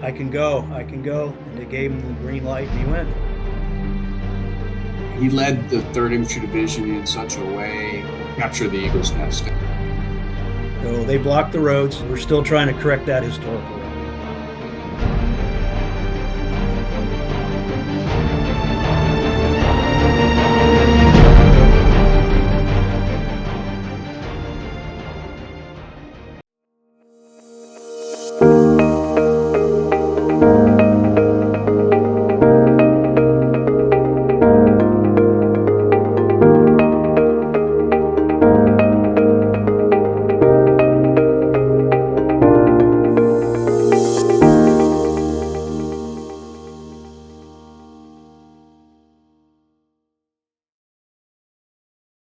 I can go, I can go. And they gave him the green light and he went. He led the 3rd Infantry Division in such a way to capture the Eagle's Nest. So they blocked the roads. We're still trying to correct that historical.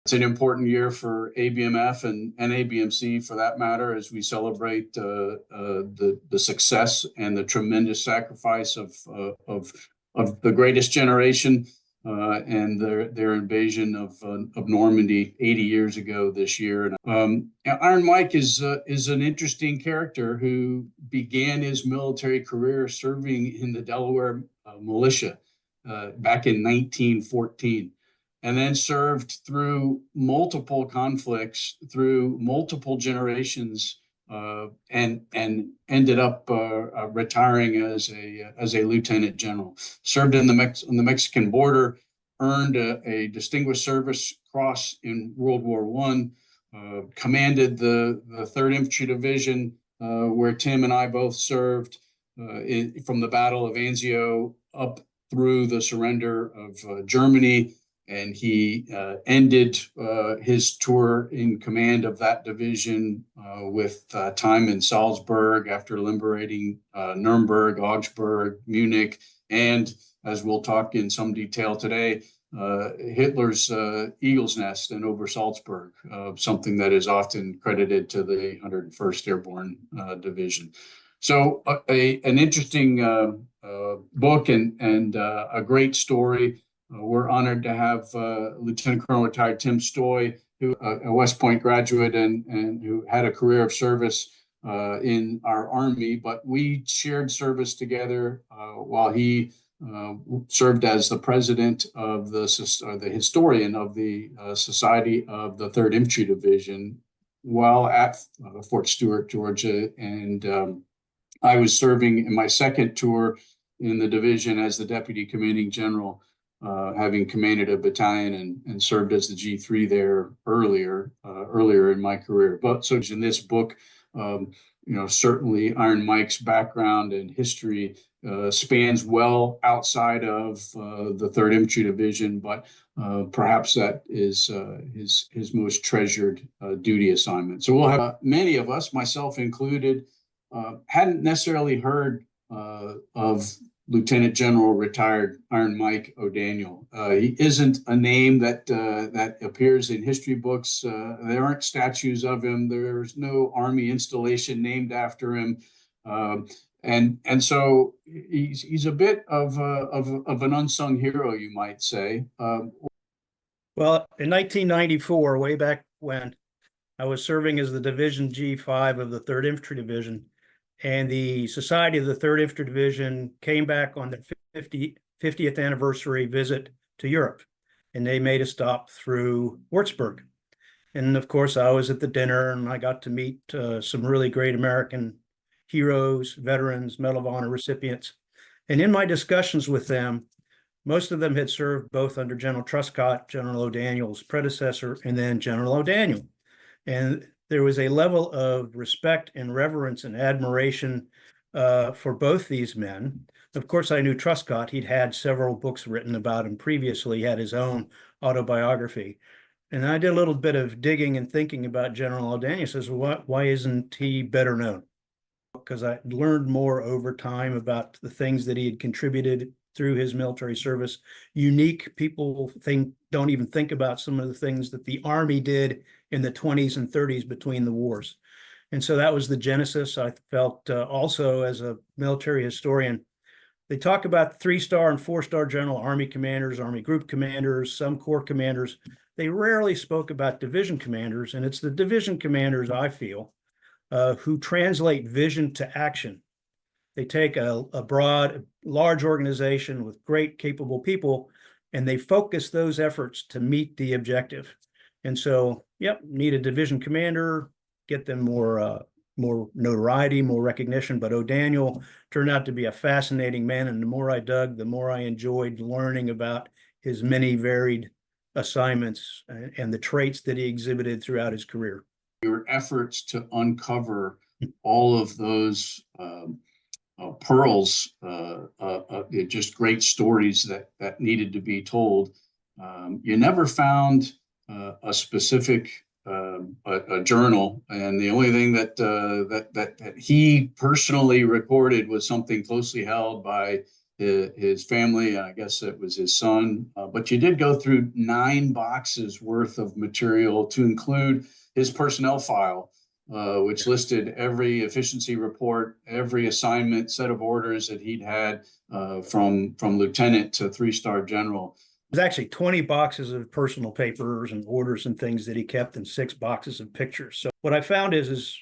It's an important year for ABMF and ABMC for that matter, as we celebrate the success and the tremendous sacrifice of the greatest generation and their invasion of Normandy 80 years ago this year. Iron Mike is an interesting character who began his military career serving in the Delaware militia back in 1914. And then served through multiple conflicts, through multiple generations, and ended up retiring as a lieutenant general. Served in the Mexican border, earned a Distinguished Service Cross in World War I, commanded the 3rd Infantry Division, where Tim and I both served from the Battle of Anzio up through the surrender of Germany. And he ended his tour in command of that division with time in Salzburg after liberating Nuremberg, Augsburg, Munich, and, as we'll talk in some detail today, Hitler's Eagle's Nest in Obersalzberg, something that is often credited to the 101st Airborne Division. So an interesting book and a great story. We're honored to have Lieutenant Colonel retired Tim Stoy, who a West Point graduate and who had a career of service in our Army, but we shared service together while he served as the president of the historian of the Society of the 3rd Infantry Division while at Fort Stewart, Georgia. And I was serving in my second tour in the division as the deputy commanding general, having commanded a battalion and served as the G3 there earlier in my career. But so in this book, certainly Iron Mike's background and history spans well outside of the 3rd Infantry Division, but perhaps that is his most treasured duty assignment. So we'll have many of us, myself included, hadn't necessarily heard of Lieutenant General retired Iron Mike O'Daniel. He isn't a name that appears in history books. There aren't statues of him. There's no Army installation named after him, and so he's a bit of an unsung hero, you might say. Well, in 1994, way back when, I was serving as the Division G5 of the 3rd Infantry Division. And the Society of the 3rd Infantry Division came back on the 50th anniversary visit to Europe. And they made a stop through Würzburg. And of course, I was at the dinner and I got to meet some really great American heroes, veterans, Medal of Honor recipients. And in my discussions with them, most of them had served both under General Truscott, General O'Daniel's predecessor, and then General O'Daniel. And there was a level of respect and reverence and admiration for both these men. Of course, I knew Truscott. He'd had several books written about him previously. He had his own autobiography. And I did a little bit of digging and thinking about General O'Daniel. Says, well, why isn't he better known? Because I learned more over time about the things that he had contributed through his military service. Unique. People don't even think about some of the things that the Army did in the 20s and 30s between the wars. And so that was the genesis. I felt also as a military historian, they talk about 3-star and 4-star general Army commanders, Army group commanders, some corps commanders. They rarely spoke about division commanders, and it's the division commanders, I feel, who translate vision to action. They take a broad, large organization with great, capable people, and they focus those efforts to meet the objective. And so, yep, need a division commander, get them more notoriety, more recognition. But O'Daniel turned out to be a fascinating man, and the more I dug, the more I enjoyed learning about his many varied assignments and the traits that he exhibited throughout his career. Your efforts to uncover all of those pearls, just great stories that needed to be told. You never found a specific a journal, and the only thing that he personally recorded was something closely held by his family. I guess it was his son. But you did go through 9 boxes worth of material to include his personnel file, which listed every efficiency report, every assignment, set of orders that he'd had from lieutenant to 3-star general. There's actually 20 boxes of personal papers and orders and things that he kept, and 6 boxes of pictures. So what I found is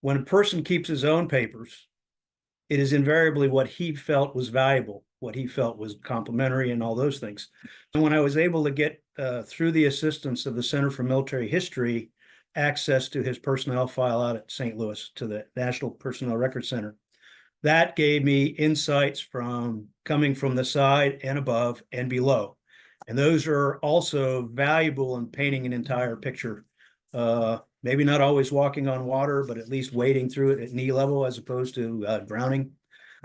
when a person keeps his own papers, it is invariably what he felt was valuable, what he felt was complimentary, and all those things. And when I was able to get, through the assistance of the Center for Military History, access to his personnel file out at St. Louis to the National Personnel Record Center, that gave me insights coming from the side and above and below. And those are also valuable in painting an entire picture. Maybe not always walking on water, but at least wading through it at knee level as opposed to drowning,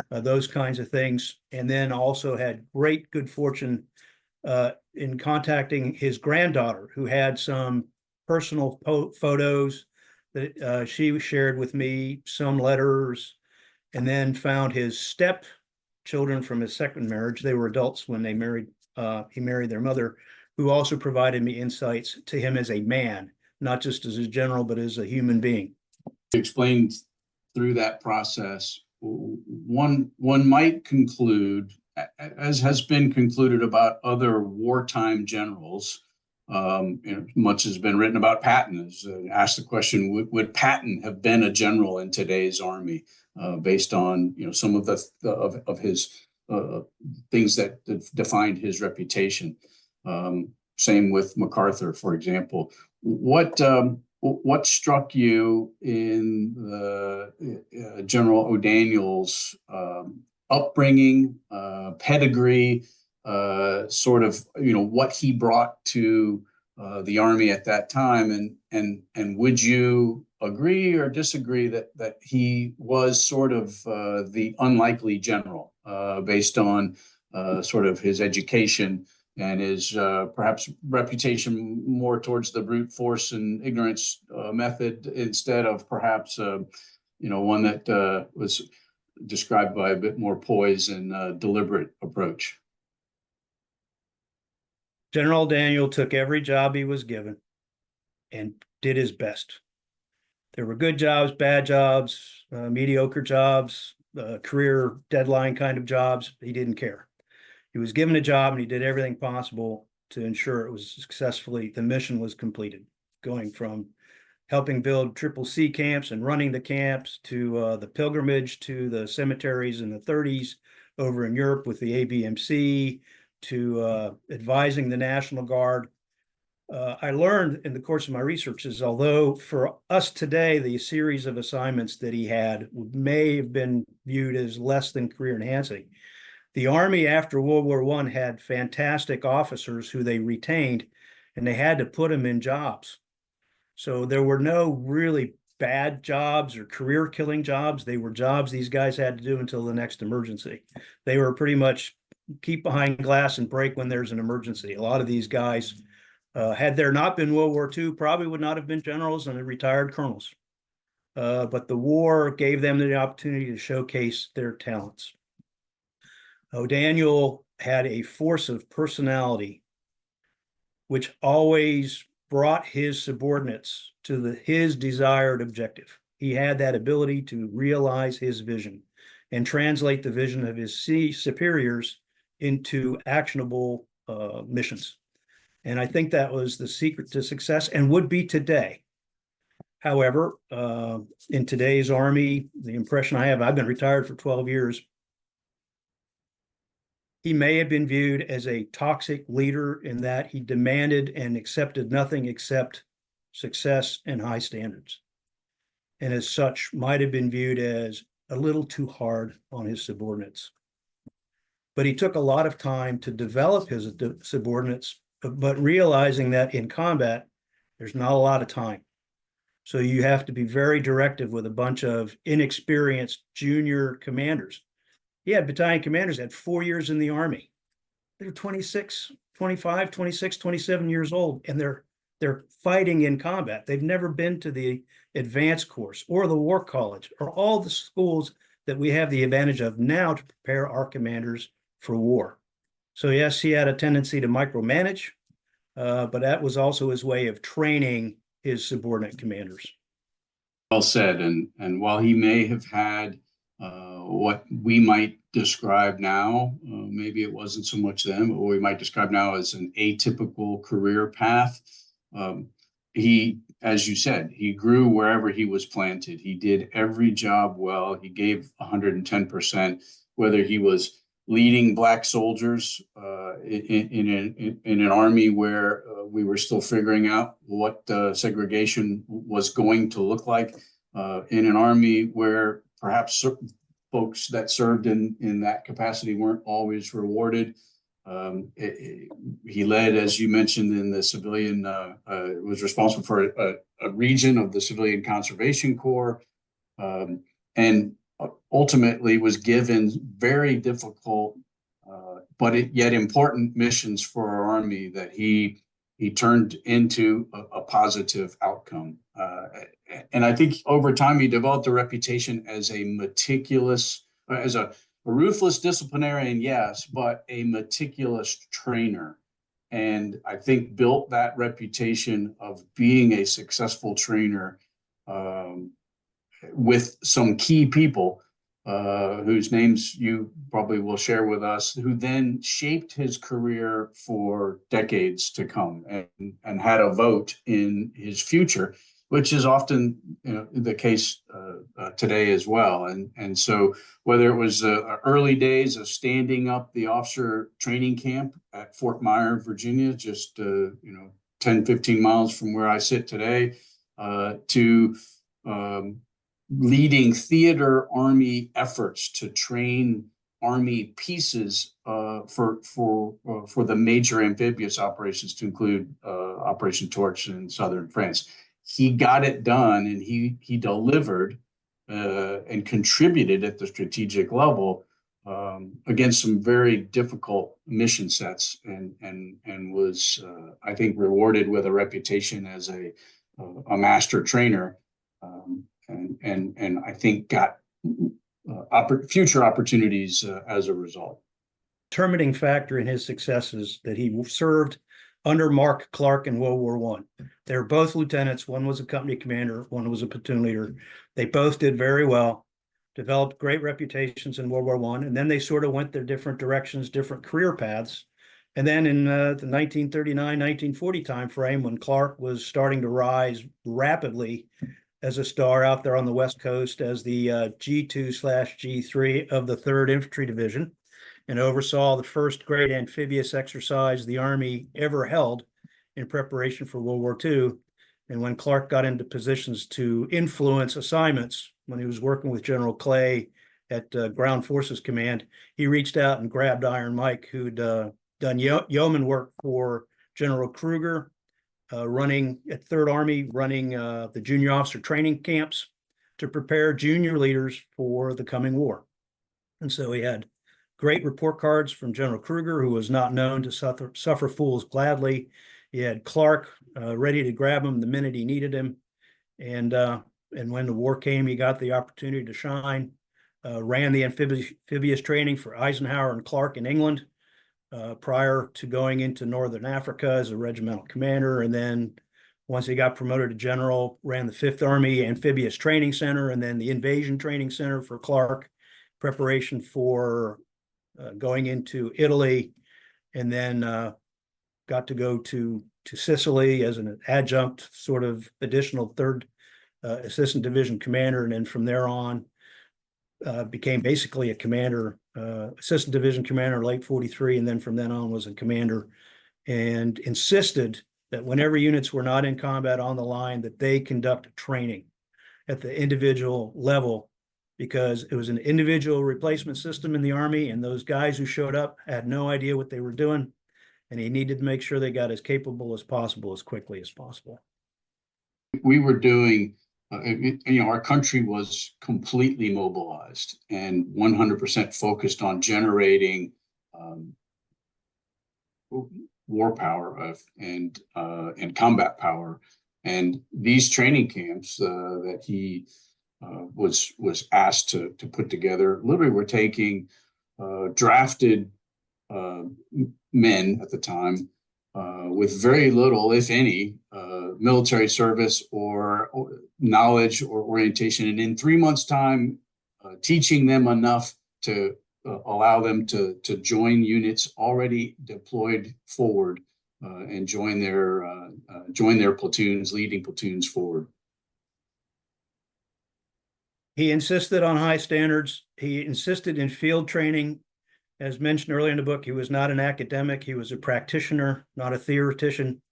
those kinds of things. And then also had great good fortune in contacting his granddaughter, who had some personal photos that she shared with me, some letters, and then found his stepchildren from his second marriage. They were adults when they married. He married their mother, who also provided me insights to him as a man, not just as a general, but as a human being. You explained through that process, one might conclude, as has been concluded about other wartime generals, much has been written about Patton. Asked the question, would Patton have been a general in today's army, based on some of of his things that defined his reputation. Same with MacArthur, for example. What struck you in General O'Daniel's upbringing, pedigree, sort of what he brought to the Army at that time, and would you agree or disagree that he was sort of the unlikely general, based on sort of his education and his perhaps reputation more towards the brute force and ignorance method, instead of perhaps one that was described by a bit more poise and deliberate approach? General Daniel took every job he was given and did his best. There were good jobs, bad jobs, mediocre jobs, career deadline kind of jobs. He didn't care. He was given a job and he did everything possible to ensure it was successfully, the mission was completed, going from helping build CCC camps and running the camps to the pilgrimage to the cemeteries in the 30s over in Europe with the ABMC, to advising the National Guard. I learned in the course of my research is, although for us today, the series of assignments that he had may have been viewed as less than career enhancing, the Army after World War I had fantastic officers who they retained, and they had to put them in jobs. So there were no really bad jobs or career killing jobs. They were jobs these guys had to do until the next emergency. They were pretty much keep behind glass and break when there's an emergency. A lot of these guys, had there not been World War II, probably would not have been generals and retired colonels. But the war gave them the opportunity to showcase their talents. O'Daniel had a force of personality which always brought his subordinates to his desired objective. He had that ability to realize his vision and translate the vision of his superiors into actionable missions. And I think that was the secret to success, and would be today. However, in today's Army, the impression I have, I've been retired for 12 years, he may have been viewed as a toxic leader in that he demanded and accepted nothing except success and high standards. And as such, might have been viewed as a little too hard on his subordinates. But he took a lot of time to develop his subordinates, but realizing that in combat, there's not a lot of time. So you have to be very directive with a bunch of inexperienced junior commanders. He had battalion commanders that had 4 years in the Army. They're 26, 25, 26, 27 years old, and they're fighting in combat. They've never been to the advanced course or the war college or all the schools that we have the advantage of now to prepare our commanders for war. So yes, he had a tendency to micromanage, but that was also his way of training his subordinate commanders. Well said. And while he may have had what we might describe now, maybe it wasn't so much then, but what we might describe now as an atypical career path, he, as you said, he grew wherever he was planted. He did every job well. He gave 110%, whether he was leading Black soldiers in an army where we were still figuring out what segregation was going to look like, in an army where perhaps folks that served in that capacity weren't always rewarded. He led, as you mentioned, in the civilian, was responsible for a region of the Civilian Conservation Corps, and ultimately was given very difficult, but yet important missions for our Army that he turned into a positive outcome. And I think over time he developed a reputation as a meticulous, as a ruthless disciplinarian, yes, but a meticulous trainer. And I think built that reputation of being a successful trainer with some key people whose names you probably will share with us, who then shaped his career for decades to come and had a vote in his future, which is often, the case today as well. And so whether it was early days of standing up the officer training camp at Fort Myer, Virginia, just 10, 15 miles from where I sit today, to leading theater Army efforts to train Army pieces for the major amphibious operations, to include Operation Torch in southern France. He got it done, and he delivered and contributed at the strategic level against some very difficult mission sets, and was I think rewarded with a reputation as a master trainer, and I think got future opportunities as a result. Determining factor in his success is that he served under Mark Clark in World War I. They were both lieutenants. One was a company commander, one was a platoon leader. They both did very well, developed great reputations in World War I, and then they sort of went their different directions, different career paths. And then in the 1939-1940 timeframe, when Clark was starting to rise rapidly as a star out there on the West Coast as the G2/G3 of the 3rd Infantry Division, and oversaw the first great amphibious exercise the Army ever held in preparation for World War II. And when Clark got into positions to influence assignments, when he was working with General Clay at Ground Forces Command, he reached out and grabbed Iron Mike, who'd done yeoman work for General Kruger, running at Third Army, running the junior officer training camps to prepare junior leaders for the coming war. And so he had great report cards from General Kruger, who was not known to suffer fools gladly. He had Clark ready to grab him the minute he needed him. And when the war came, he got the opportunity to shine, ran the amphibious training for Eisenhower and Clark in England, prior to going into Northern Africa as a regimental commander. And then once he got promoted to general, ran the 5th Army Amphibious Training Center and then the Invasion Training Center for Clark, preparation for going into Italy, and then got to go to Sicily as an adjunct, sort of additional 3rd assistant division commander, and then from there on became basically a commander, assistant division commander, late 43, and then from then on was a commander, and insisted that whenever units were not in combat on the line, that they conduct training at the individual level, because it was an individual replacement system in the Army, and those guys who showed up had no idea what they were doing, and he needed to make sure they got as capable as possible, as quickly as possible. We were doing, our country was completely mobilized and 100% focused on generating war power and combat power. And these training camps that he was asked to put together, literally were taking drafted men at the time with very little, if any, military service or knowledge or orientation, and in 3 months' time, teaching them enough to allow them to join units already deployed forward and join their platoons, leading platoons forward. He insisted on high standards. He insisted in field training. As mentioned earlier in the book, he was not an academic. He was a practitioner, not a theoretician.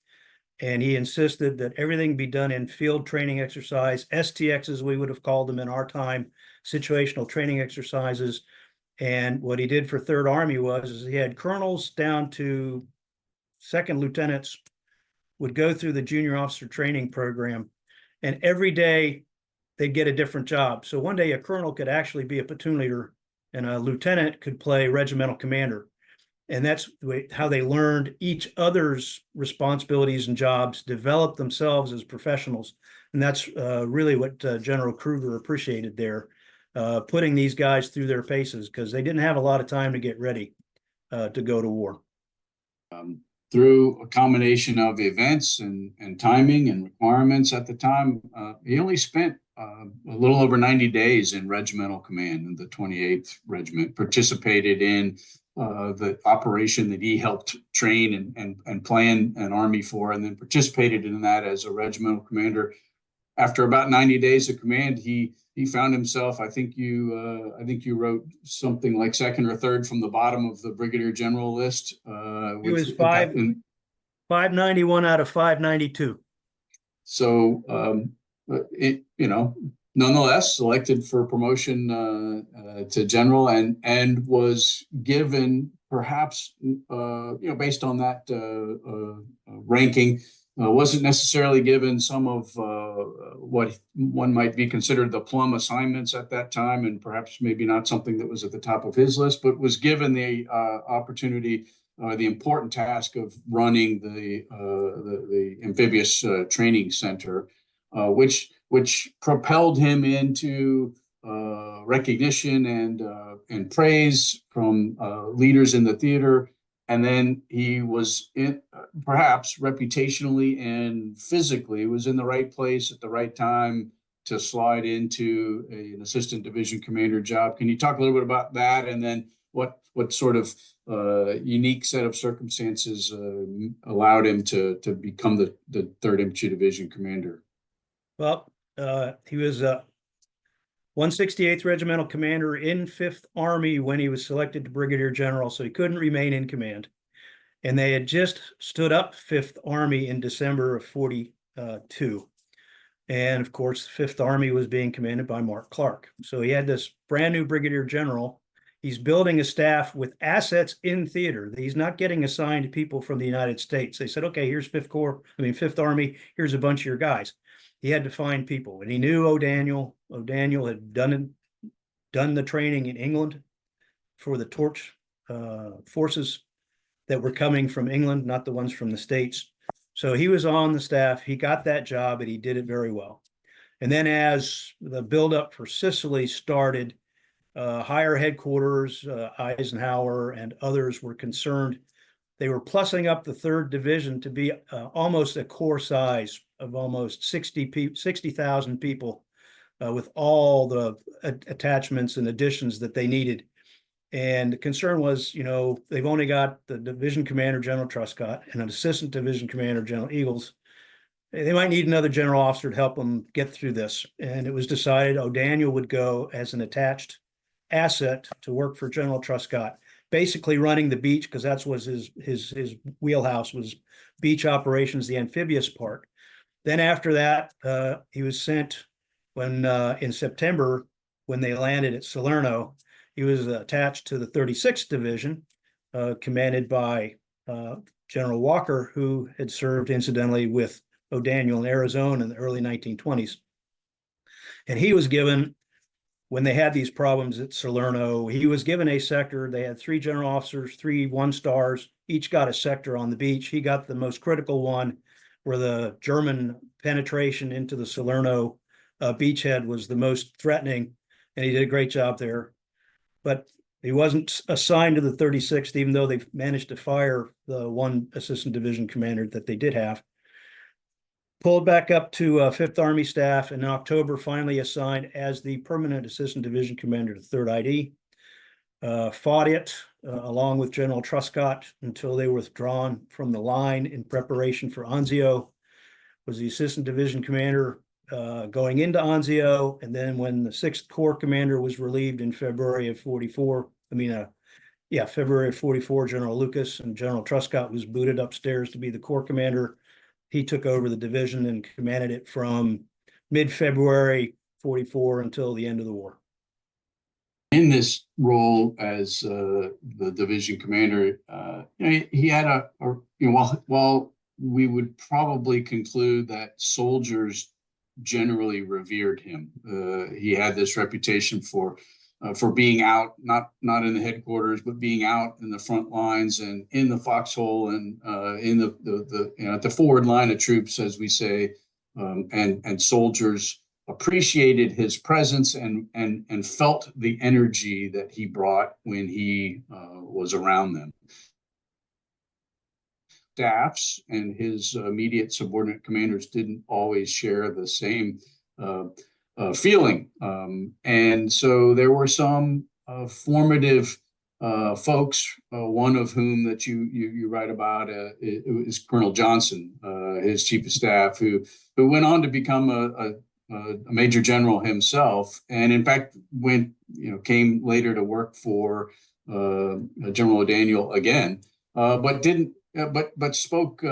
And he insisted that everything be done in field training exercise, STXs, we would have called them in our time, situational training exercises. And what he did for Third Army was he had colonels down to second lieutenants would go through the junior officer training program, and every day they'd get a different job. So one day a colonel could actually be a platoon leader, and a lieutenant could play regimental commander. And that's how they learned each other's responsibilities and jobs, developed themselves as professionals. And that's really what General Kruger appreciated there, putting these guys through their paces, because they didn't have a lot of time to get ready to go to war. Through a combination of events and timing and requirements at the time, he only spent a little over 90 days in regimental command in the 28th Regiment, participated in the operation that he helped train and plan an army for, and then participated in that as a regimental commander. After about 90 days of command, he found himself, I think you wrote something like second or third from the bottom of the brigadier general list. He was 591 out of 592. So, nonetheless selected for promotion to general, and was given, perhaps, based on that ranking, wasn't necessarily given some of what one might be considered the plum assignments at that time, and perhaps maybe not something that was at the top of his list, but was given the opportunity, the important task of running the amphibious training center, which propelled him into recognition and praise from leaders in the theater. And then he was perhaps reputationally and physically was in the right place at the right time to slide into an assistant division commander job. Can you talk a little bit about that, and then what sort of unique set of circumstances allowed him to become the 3rd Infantry Division commander? Well, he was 168th Regimental Commander in 5th Army when he was selected to Brigadier General, so he couldn't remain in command. And they had just stood up 5th Army in December of 42. And of course, 5th Army was being commanded by Mark Clark. So he had this brand new Brigadier General. He's building a staff with assets in theater. He's not getting assigned people from the United States. They said, okay, here's 5th Army, here's a bunch of your guys. He had to find people, and he knew O'Daniel. O'Daniel had done the training in England for the Torch forces that were coming from England, not the ones from the States. So he was on the staff. He got that job, and he did it very well. And then as the buildup for Sicily started, higher headquarters, Eisenhower and others were concerned. They were plussing up the 3rd Division to be almost a core size of almost 60,000 people with all the attachments and additions that they needed. And the concern was, they've only got the division commander, General Truscott, and an assistant division commander, General Eagles. they might need another general officer to help them get through this. And it was decided O'Daniel would go as an attached asset to work for General Truscott, basically running the beach, because that's was his wheelhouse, was beach operations, the amphibious part. Then after that, he was sent when in September, when they landed at Salerno, he was attached to the 36th Division, commanded by General Walker, who had served incidentally with O'Daniel in Arizona in the early 1920s. And he was given, when they had these problems at Salerno, he was given a sector. They had 3 general officers, 3 1-stars, each got a sector on the beach. He got the most critical one, where the German penetration into the Salerno beachhead was the most threatening, and he did a great job there. But he wasn't assigned to the 36th, even though they managed to fire the one assistant division commander that they did have. Pulled back up to 5th Army Staff, and in October finally assigned as the permanent assistant division commander to 3rd ID. Fought it along with General Truscott until they were withdrawn from the line in preparation for Anzio. Was the assistant division commander going into Anzio, and then when the 6th Corps commander was relieved in February of 44, February of 44, General Lucas, and General Truscott was booted upstairs to be the Corps commander. He took over the division and commanded it from mid-February 44 until the end of the war. In this role as the division commander, he had while we would probably conclude that soldiers generally revered him, he had this reputation for being out, not in the headquarters, but being out in the front lines and in the foxhole and in at the forward line of troops, as we say, and soldiers appreciated his presence and felt the energy that he brought when he was around them. Staffs and his immediate subordinate commanders didn't always share the same feeling. And so there were some formative folks, one of whom that you write about is Colonel Johnson, his chief of staff, who went on to become a major general himself, and in fact came later to work for General O'Daniel again, but spoke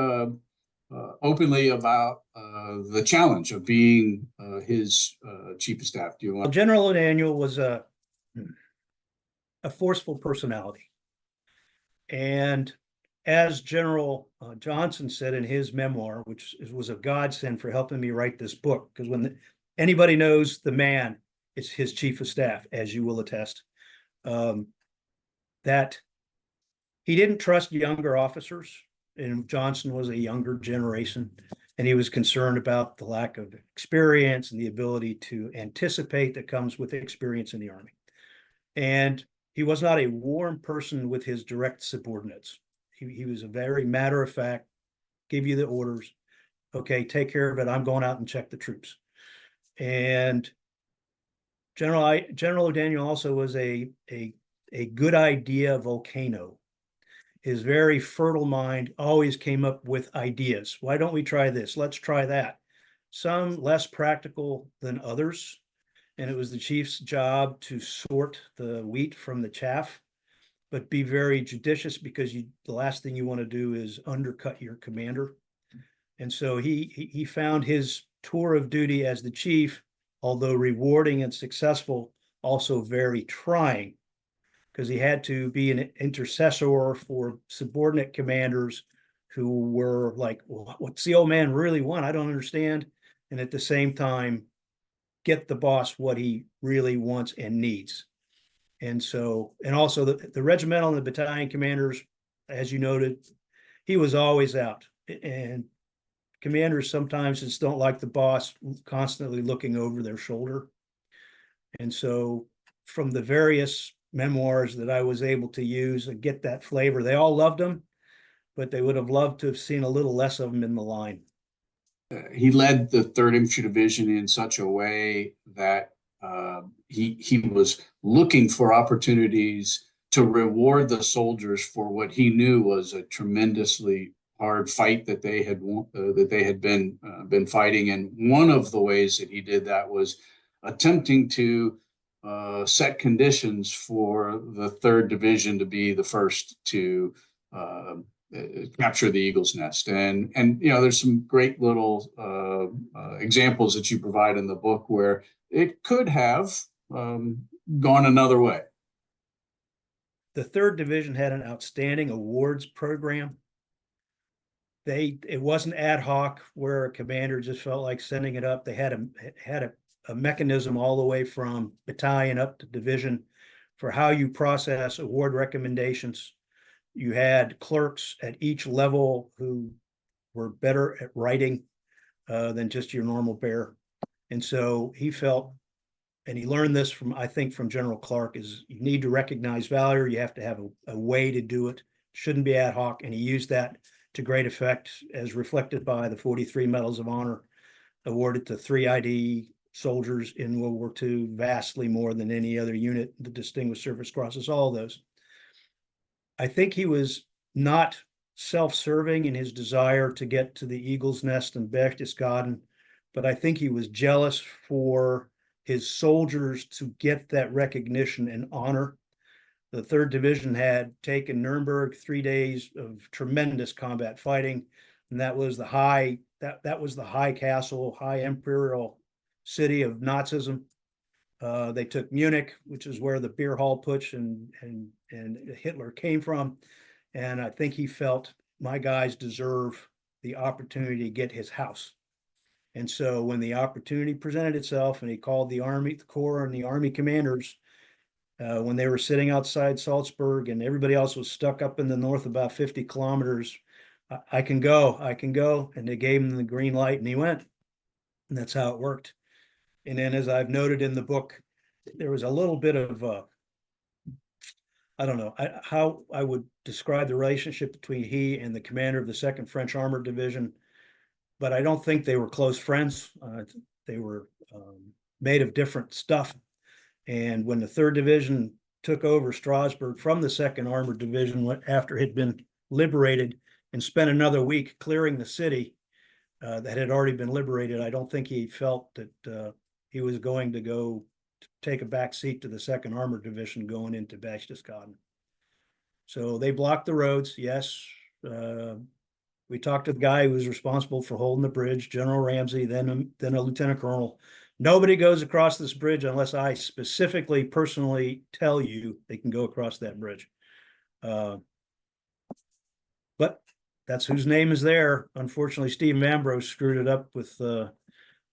openly about the challenge of being his chief of staff. Do you want? General O'Daniel was a forceful personality, and as General Johnson said in his memoir, which was a godsend for helping me write this book, because when anybody knows the man, it's his chief of staff, as you will attest, that he didn't trust younger officers, and Johnson was a younger generation, and he was concerned about the lack of experience and the ability to anticipate that comes with experience in the Army. And he was not a warm person with his direct subordinates. He was a very matter of fact, give you the orders, okay, take care of it, I'm going out and check the troops. And General O'Daniel also was a good idea volcano. His very fertile mind always came up with ideas. Why don't we try this? Let's try that. Some less practical than others. And it was the chief's job to sort the wheat from the chaff, but be very judicious, because the last thing you want to do is undercut your commander. And so he found his tour of duty as the chief, although rewarding and successful, also very trying, because he had to be an intercessor for subordinate commanders who were like, well, what's the old man really want? I don't understand. And at the same time, get the boss what he really wants and needs. And so, and also the regimental and the battalion commanders, as you noted, he was always out. And commanders sometimes just don't like the boss constantly looking over their shoulder. And so from the various memoirs that I was able to use and get that flavor, they all loved him, but they would have loved to have seen a little less of him in the line. He led the 3rd Infantry Division in such a way that he was looking for opportunities to reward the soldiers for what he knew was a tremendously hard fight that they had been fighting. And one of the ways that he did that was attempting to set conditions for the 3rd Division to be the first to capture the Eagle's Nest. And there's some great little examples that you provide in the book where it could have gone another way. The 3rd Division had an outstanding awards program. It wasn't ad hoc where a commander just felt like sending it up. They had a mechanism all the way from battalion up to division for how you process award recommendations. You had clerks at each level who were better at writing than just your normal bear. And so he felt, and he learned this from, I think, from General Clark, is you need to recognize valor. You have to have a way to do it. Shouldn't be ad hoc. And he used that to great effect, as reflected by the 43 Medals of Honor awarded to 3 ID soldiers in World War II, vastly more than any other unit, the Distinguished Service Crosses, all those. I think he was not self-serving in his desire to get to the Eagle's Nest and Berchtesgaden, but I think he was jealous for his soldiers to get that recognition and honor. The 3rd Division had taken Nuremberg, 3 days of tremendous combat fighting, and that was the high castle, high imperial city of Nazism. They took Munich, which is where the beer hall putsch and Hitler came from, and I think he felt, my guys deserve the opportunity to get his house. And so when the opportunity presented itself, and he called the Army, the Corps, and the Army commanders, when they were sitting outside Salzburg and everybody else was stuck up in the north about 50 kilometers, I can go. And they gave him the green light and he went. And that's how it worked. And then, as I've noted in the book, there was a little bit of, I don't know how I would describe the relationship between he and the commander of the 2nd French Armored Division, but I don't think they were close friends. They were made of different stuff. And when the 3rd Division took over Strasbourg from the 2nd Armored Division after it had been liberated and spent another week clearing the city that had already been liberated, I don't think he felt that he was going to go take a back seat to the 2nd Armored Division going into Berchtesgaden. So they blocked the roads, yes. We talked to the guy who was responsible for holding the bridge, General Ramsey, then a lieutenant colonel. Nobody goes across this bridge unless I specifically, personally tell you they can go across that bridge. But that's whose name is there. Unfortunately, Steve Ambrose screwed it up with the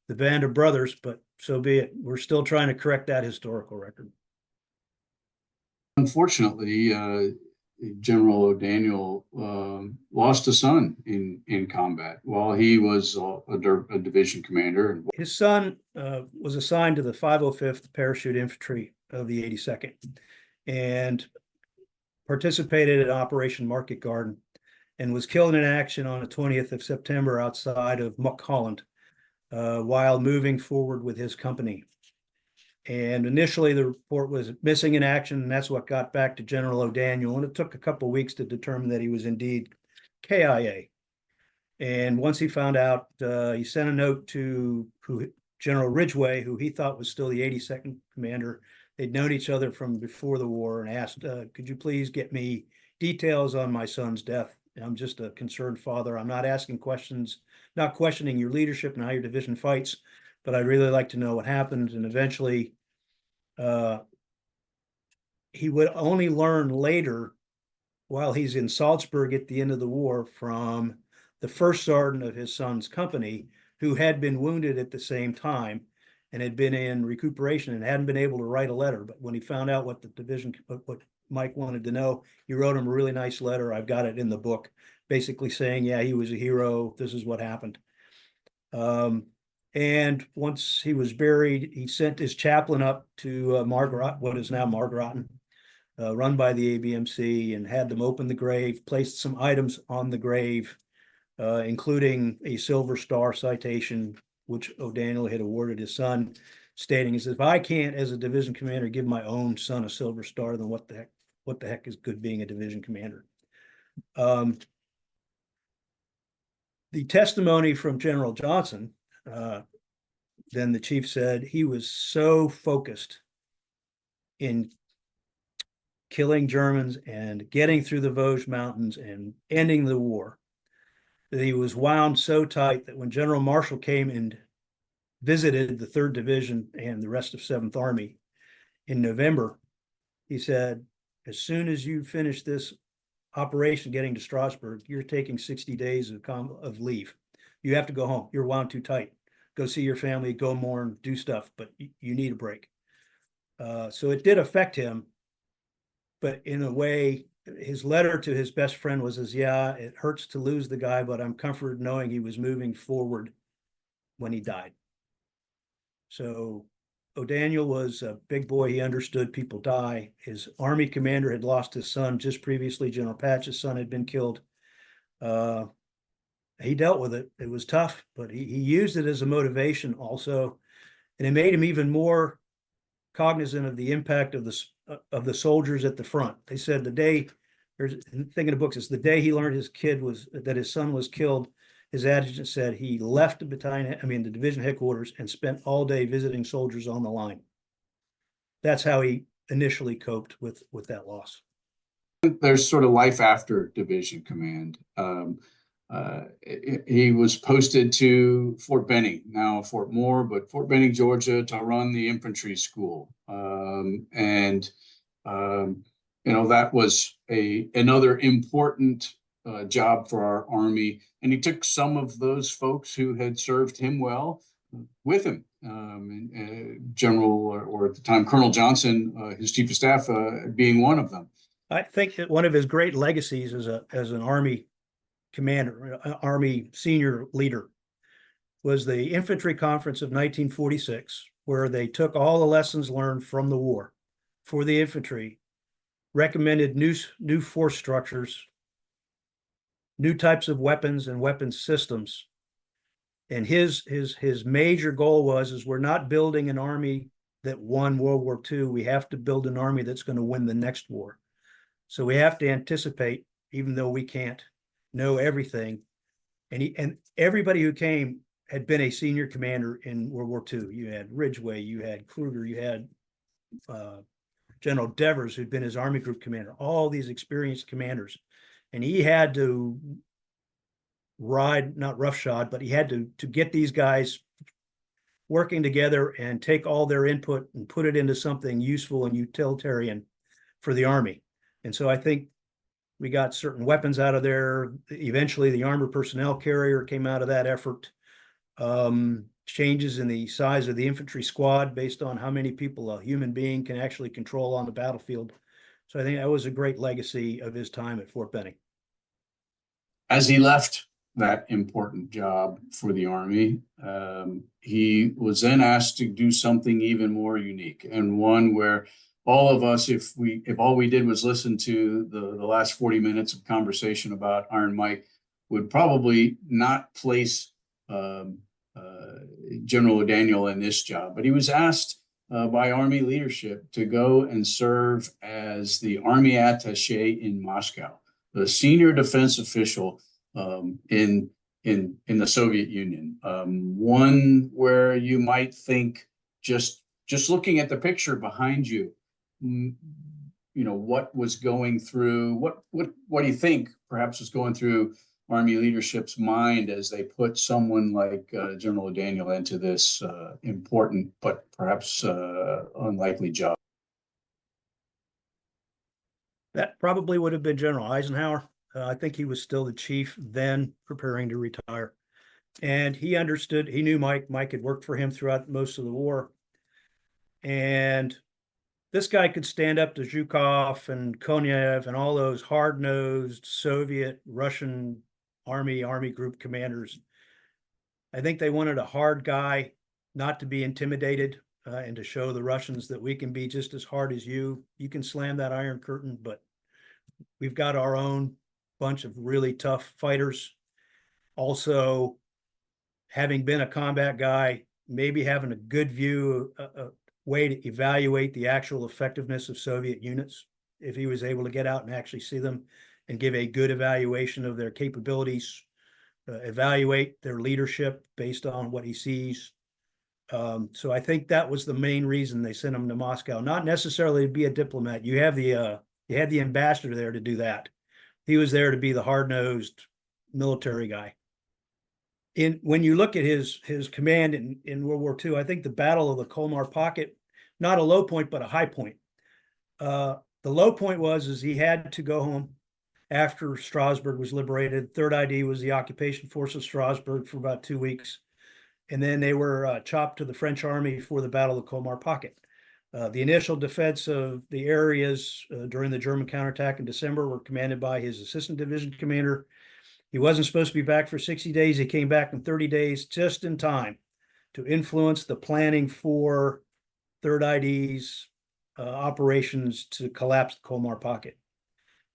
band of brothers, but so be it. We're still trying to correct that historical record. Unfortunately, General O'Daniel lost a son in combat while he was a division commander. His son was assigned to the 505th Parachute Infantry of the 82nd and participated in Operation Market Garden and was killed in action on the 20th of September outside of Muck, Holland, while moving forward with his company. And initially the report was missing in action, and that's what got back to General O'Daniel. And it took a couple of weeks to determine that he was indeed KIA. And once he found out, he sent a note to General Ridgway, who he thought was still the 82nd commander. They'd known each other from before the war, and asked, could you please get me details on my son's death? I'm just a concerned father. I'm not asking questions, not questioning your leadership and how your division fights, but I'd really like to know what happened. And eventually, he would only learn later, while he's in Salzburg at the end of the war, from the first sergeant of his son's company, who had been wounded at the same time and had been in recuperation and hadn't been able to write a letter. But when he found out what the division, what Mike wanted to know, he wrote him a really nice letter. I've got it in the book, basically saying, yeah, he was a hero. This is what happened. And once he was buried, he sent his chaplain up to what is now Margraten, run by the ABMC, and had them open the grave, placed some items on the grave, including a Silver Star citation, which O'Daniel had awarded his son, stating, he says, if I can't, as a division commander, give my own son a Silver Star, then what the heck is good being a division commander? The testimony from General Johnson, then the chief said he was so focused in killing Germans and getting through the Vosges Mountains and ending the war that he was wound so tight that when General Marshall came and visited the 3rd Division and the rest of 7th Army in November, he said, as soon as you finish this operation getting to Strasbourg, you're taking 60 days of leave. You have to go home. You're wound too tight. Go see your family, go mourn, do stuff, but you need a break. So it did affect him, but in a way, his letter to his best friend was, yeah, it hurts to lose the guy, but I'm comforted knowing he was moving forward when he died. So O'Daniel was a big boy. He understood people die. His army commander had lost his son just previously. General Patch's son had been killed. He dealt with it. It was tough, but he used it as a motivation also. And it made him even more cognizant of the impact of the soldiers at the front. They said the day, there's a thing in the books, is the day he learned that his son was killed, his adjutant said he left the division headquarters and spent all day visiting soldiers on the line. That's how he initially coped with that loss. There's sort of life after division command. He was posted to Fort Benning, now Fort Moore, but Fort Benning, Georgia, to run the infantry school. That was another important job for our Army. And he took some of those folks who had served him well with him. General, or at the time, Colonel Johnson, his chief of staff, being one of them. I think that one of his great legacies as an Army commander, Army senior leader, was the Infantry Conference of 1946, where they took all the lessons learned from the war for the infantry, recommended new force structures, new types of weapons and weapon systems. And his major goal is we're not building an army that won World War II. We have to build an army that's going to win the next war. So we have to anticipate, even though we can't know everything. And everybody who came had been a senior commander in World War II. You had Ridgway, you had Kruger, you had General Devers, who'd been his Army Group commander, all these experienced commanders. And he had to ride, not roughshod, but he had to get these guys working together and take all their input and put it into something useful and utilitarian for the Army. And so I think we got certain weapons out of there. Eventually, the armored personnel carrier came out of that effort. Changes in the size of the infantry squad based on how many people a human being can actually control on the battlefield. So I think that was a great legacy of his time at Fort Benning. As he left that important job for the Army, he was then asked to do something even more unique, and one where all of us, if all we did was listen to the last 40 minutes of conversation about Iron Mike, would probably not place General O'Daniel in this job. But he was asked by Army leadership to go and serve as the Army attaché in Moscow, the senior defense official in the Soviet Union. One where you might think, just looking at the picture behind you, what was going through, what do you think perhaps was going through Army leadership's mind as they put someone like General O'Daniel into this important but perhaps unlikely job? That probably would have been General Eisenhower. I think he was still the chief then, preparing to retire. And he understood, he knew Mike. Mike had worked for him throughout most of the war. And this guy could stand up to Zhukov and Konev and all those hard-nosed Soviet, Russian Army Group commanders. I think they wanted a hard guy, not to be intimidated, and to show the Russians that we can be just as hard as you. You can slam that Iron Curtain, but we've got our own bunch of really tough fighters. Also, having been a combat guy, maybe having a good view, a way to evaluate the actual effectiveness of Soviet units, if he was able to get out and actually see them and give a good evaluation of their capabilities, evaluate their leadership based on what he sees. So I think that was the main reason they sent him to Moscow, not necessarily to be a diplomat. You had the ambassador there to do that. He was there to be the hard-nosed military guy. When you look at his command in World War II, I think the Battle of the Colmar Pocket, not a low point, but a high point. The low point was he had to go home after Strasbourg was liberated. Third ID was the occupation force of Strasbourg for about 2 weeks. And then they were chopped to the French army for the Battle of the Colmar Pocket. The initial defense of the areas during the German counterattack in December were commanded by his assistant division commander. He wasn't supposed to be back for 60 days. He came back in 30 days, just in time to influence the planning for Third ID's operations to collapse the Colmar Pocket.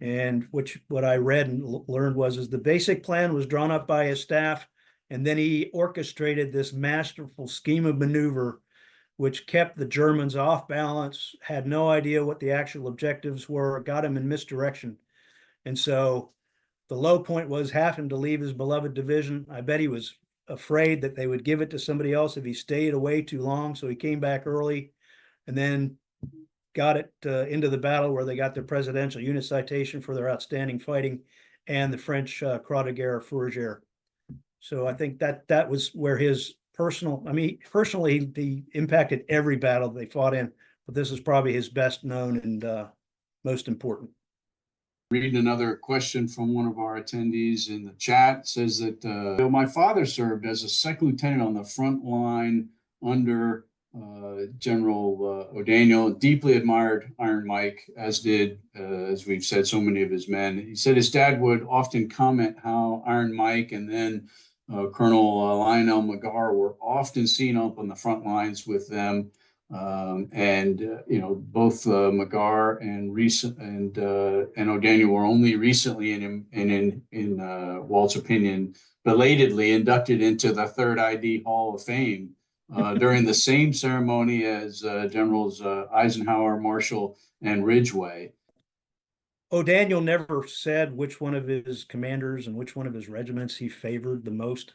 And what I read and learned is the basic plan was drawn up by his staff, and then he orchestrated this masterful scheme of maneuver, which kept the Germans off balance, had no idea what the actual objectives were, got him in misdirection. And so the low point was having to leave his beloved division. I bet he was afraid that they would give it to somebody else if he stayed away too long. So he came back early and then got it into the battle where they got their presidential unit citation for their outstanding fighting and the French Croix de Guerre Fourragère. So I think that was where his personally, he impacted every battle they fought in, but this is probably his best known and most important. Reading another question from one of our attendees in the chat. It says that my father served as a second lieutenant on the front line under General O'Daniel, deeply admired Iron Mike, as did, as we've said, so many of his men. He said his dad would often comment how Iron Mike and then Colonel Lionel McGarr were often seen up on the front lines with them. Both McGarr and O'Daniel were only recently, in Walt's opinion, belatedly inducted into the Third ID Hall of Fame during the same ceremony as Generals Eisenhower, Marshall, and Ridgway. O'Daniel never said which one of his commanders and which one of his regiments he favored the most.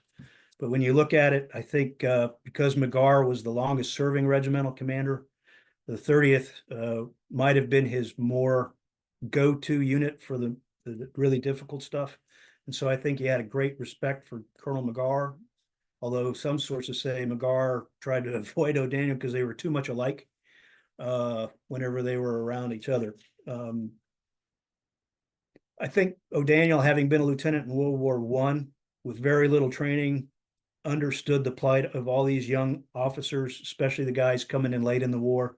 But when you look at it, I think because McGarr was the longest serving regimental commander, the 30th might have been his more go-to unit for the really difficult stuff. And so I think he had a great respect for Colonel McGarr, although some sources say McGarr tried to avoid O'Daniel because they were too much alike whenever they were around each other. I think O'Daniel, having been a lieutenant in World War I with very little training, understood the plight of all these young officers, especially the guys coming in late in the war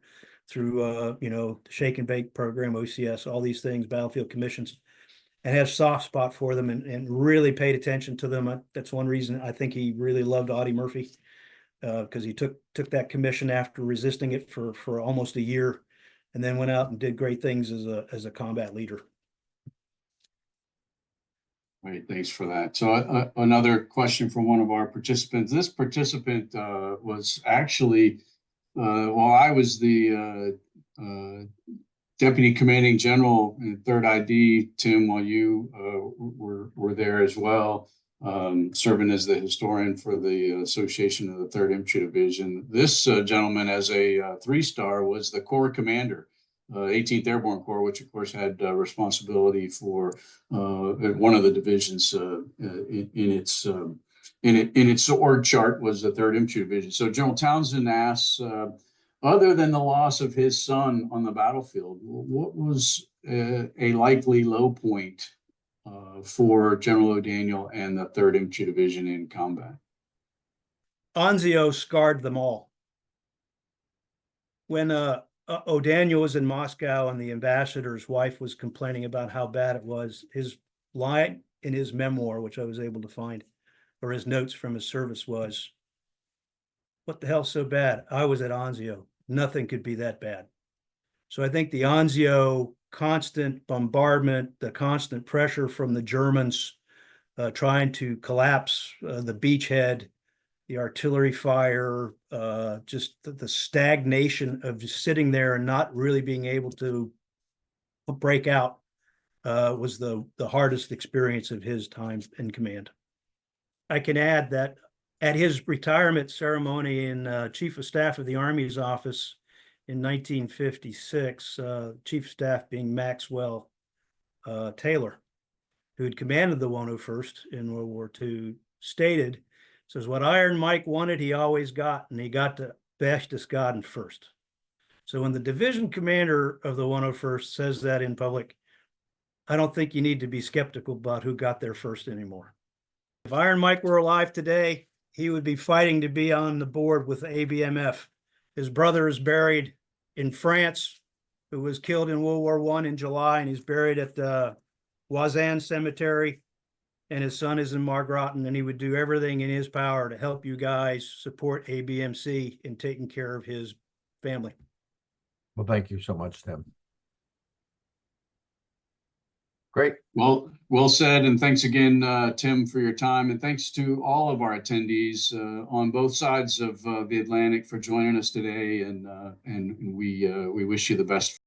through, the shake and bake program, OCS, all these things, battlefield commissions, and had a soft spot for them and really paid attention to them. That's one reason I think he really loved Audie Murphy, because he took that commission after resisting it for almost a year, and then went out and did great things as a combat leader. Right, thanks for that. So another question from one of our participants. This participant was actually, while I was the Deputy Commanding General in Third ID, Tim, while you were there as well, serving as the historian for the Association of the 3rd Infantry Division. This gentleman, as a 3-star, was the Corps commander. 18th Airborne Corps, which of course had responsibility for one of the divisions in its org chart was the 3rd Infantry Division. So General Townsend asks, other than the loss of his son on the battlefield, what was a likely low point for General O'Daniel and the 3rd Infantry Division in combat? 𝐲𝐭 scarred them all. When O'Daniel was in Moscow and the ambassador's wife was complaining about how bad it was, his line in his memoir, which I was able to find, or his notes from his service, was, "What the hell's so bad? I was at 𝐲𝐭. Nothing could be that bad." So I think the 𝐲𝐭 constant bombardment, the constant pressure from the Germans trying to collapse the beachhead, the artillery fire, just the stagnation of just sitting there and not really being able to break out was the hardest experience of his time in command. I can add that at his retirement ceremony in Chief of Staff of the Army's office in 1956, Chief of Staff being Maxwell Taylor, who had commanded the 101st in World War II, stated, says, what Iron Mike wanted, he always got, and he got to Berchtesgaden first. So when the division commander of the 101st says that in public, I don't think you need to be skeptical about who got there first anymore. If Iron Mike were alive today, he would be fighting to be on the board with the ABMF. His brother is buried in France, who was killed in World War I in July, and he's buried at the Wazan Cemetery, and his son is in Margraten, and he would do everything in his power to help you guys support ABMC in taking care of his family. Well, thank you so much, Tim. Great. Well said, and thanks again, Tim, for your time, and thanks to all of our attendees on both sides of the Atlantic for joining us today, and we wish you the best.